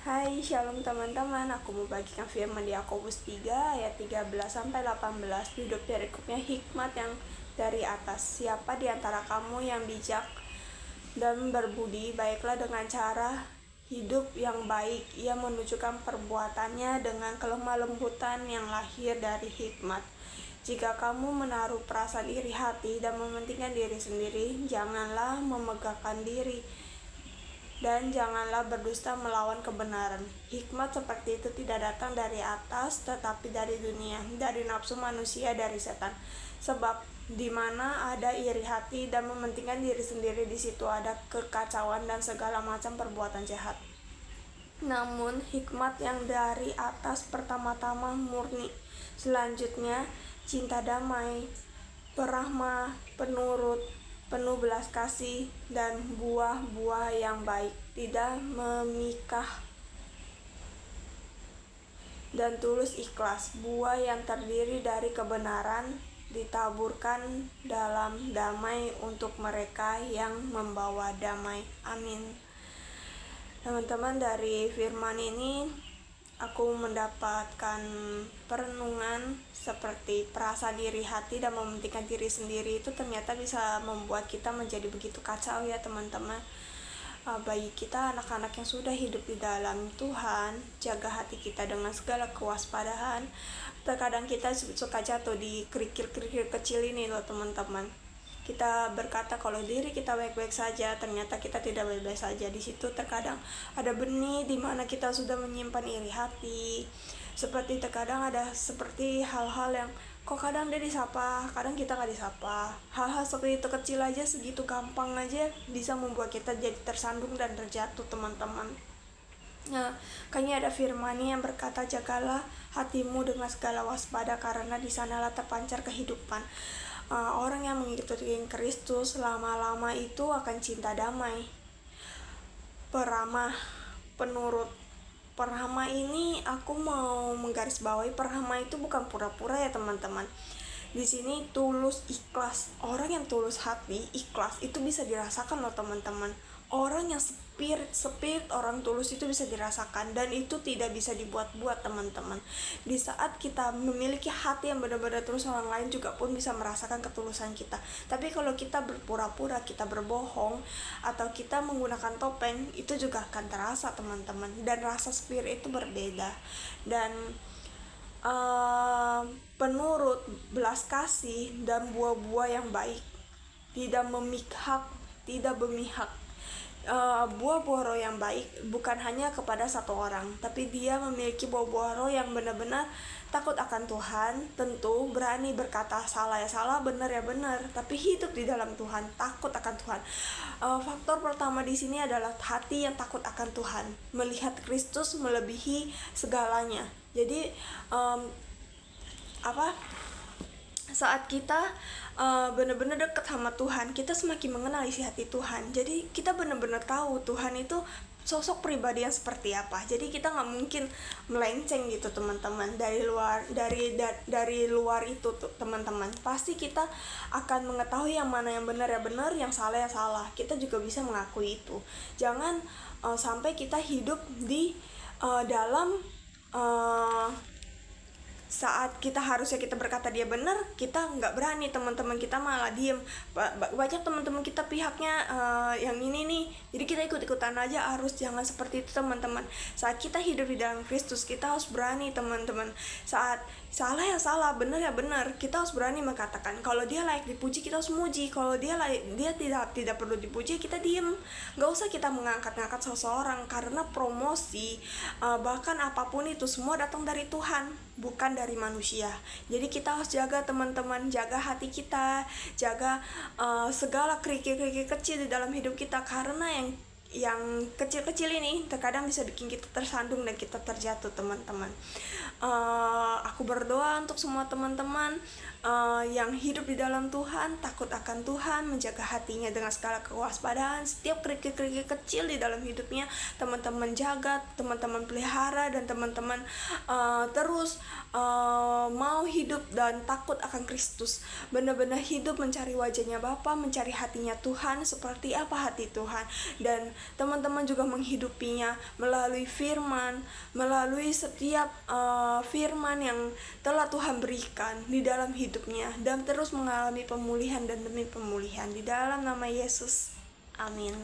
Hai, shalom teman-teman. Aku mau bagikan firman di Yakobus 3 ayat 13-18. Duduk dari kubnya hikmat yang dari atas. Siapa di antara kamu yang bijak dan berbudi, baiklah dengan cara hidup yang baik. Ia menunjukkan perbuatannya dengan kelemah lembutan yang lahir dari hikmat. Jika kamu menaruh perasaan iri hati dan mementingkan diri sendiri, janganlah memegahkan diri dan janganlah berdusta melawan kebenaran. Hikmat seperti itu tidak datang dari atas, tetapi dari dunia, dari nafsu manusia, dari setan. Sebab di mana ada iri hati dan mementingkan diri sendiri, di situ ada kekacauan dan segala macam perbuatan jahat. Namun hikmat yang dari atas pertama-tama murni, selanjutnya cinta damai, perahma, penurut, penuh belas kasih, dan buah-buah yang baik, tidak memikah, dan tulus ikhlas. Buah yang terdiri dari kebenaran ditaburkan dalam damai untuk mereka yang membawa damai. Amin. Teman-teman, dari firman ini aku mendapatkan perenungan seperti perasaan iri hati dan mementingkan diri sendiri itu ternyata bisa membuat kita menjadi begitu kacau ya teman-teman. Bagi kita anak-anak yang sudah hidup di dalam Tuhan, jaga hati kita dengan segala kewaspadaan. Terkadang kita suka jatuh di kerikil-kerikil kecil ini loh teman-teman. Kita berkata kalau diri kita baik-baik saja, ternyata kita tidak baik-baik saja. Di situ terkadang ada benih di mana kita sudah menyimpan iri hati. Seperti terkadang ada seperti hal-hal yang kok kadang dia disapa, kadang kita nggak disapa. Hal-hal seperti itu kecil aja, segitu gampang aja bisa membuat kita jadi tersandung dan terjatuh teman-teman. Nah, kayaknya ada firman yang berkata, jagalah hatimu dengan segala waspada, karena di sanalah terpancar kehidupan. Orang yang mengikuti Kristus lama-lama itu akan cinta damai, peramah, penurut. Perhama ini aku mau menggarisbawahi, perhama itu bukan pura-pura ya teman-teman. Di sini tulus ikhlas. Orang yang tulus hati, ikhlas itu bisa dirasakan loh teman-teman. Orang yang spirit orang tulus itu bisa dirasakan, dan itu tidak bisa dibuat-buat teman-teman. Di saat kita memiliki hati yang benar-benar tulus, orang lain juga pun bisa merasakan ketulusan kita. Tapi kalau kita berpura-pura, kita berbohong, atau kita menggunakan topeng, itu juga akan terasa teman-teman. Dan rasa spirit itu berbeda. Dan penurut, belas kasih, dan buah-buah yang baik, tidak memihak. Buah-buah roh yang baik bukan hanya kepada satu orang, tapi dia memiliki buah-buah roh yang benar-benar takut akan Tuhan, tentu berani berkata salah ya salah, benar ya benar, tapi hidup di dalam Tuhan, takut akan Tuhan. Faktor pertama di sini adalah hati yang takut akan Tuhan, melihat Kristus melebihi segalanya. Jadi saat kita benar-benar dekat sama Tuhan, kita semakin mengenal isi hati Tuhan. Jadi kita benar-benar tahu Tuhan itu sosok pribadi yang seperti apa. Jadi kita nggak mungkin melenceng gitu teman-teman dari luar itu teman-teman. Pasti kita akan mengetahui yang mana yang benar ya benar, yang salah ya salah. Kita juga bisa mengakui itu. Jangan sampai kita hidup di dalam saat kita harusnya kita berkata dia benar, kita nggak berani, teman-teman kita malah diem. Banyak teman-teman kita pihaknya yang ini nih, jadi kita ikut-ikutan aja. Harus jangan seperti itu teman-teman. Saat kita hidup di dalam Kristus, kita harus berani teman-teman. Saat salah ya salah, benar ya benar, kita harus berani mengatakan. Kalau dia layak dipuji, kita harus muji. Kalau dia tidak perlu dipuji, kita diem. Nggak usah kita mengangkat-ngangkat seseorang, karena promosi bahkan apapun itu semua datang dari Tuhan, bukan dari manusia. Jadi kita harus jaga teman-teman, jaga hati kita, jaga segala kerikil-kerikil kecil di dalam hidup kita, karena yang kecil-kecil ini terkadang bisa bikin kita tersandung dan kita terjatuh teman-teman. Aku berdoa untuk semua teman-teman yang hidup di dalam Tuhan, takut akan Tuhan, menjaga hatinya dengan segala kewaspadaan. Setiap kerikil-kerikil kecil di dalam hidupnya teman-teman jaga, teman-teman pelihara, dan teman-teman terus mau hidup dan takut akan Kristus. Benar-benar hidup mencari wajahnya Bapa, mencari hatinya Tuhan, seperti apa hati Tuhan. Dan teman-teman juga menghidupinya melalui firman, melalui setiap firman yang telah Tuhan berikan di dalam hidupnya, dan terus mengalami pemulihan dan demi pemulihan di dalam nama Yesus. Amin.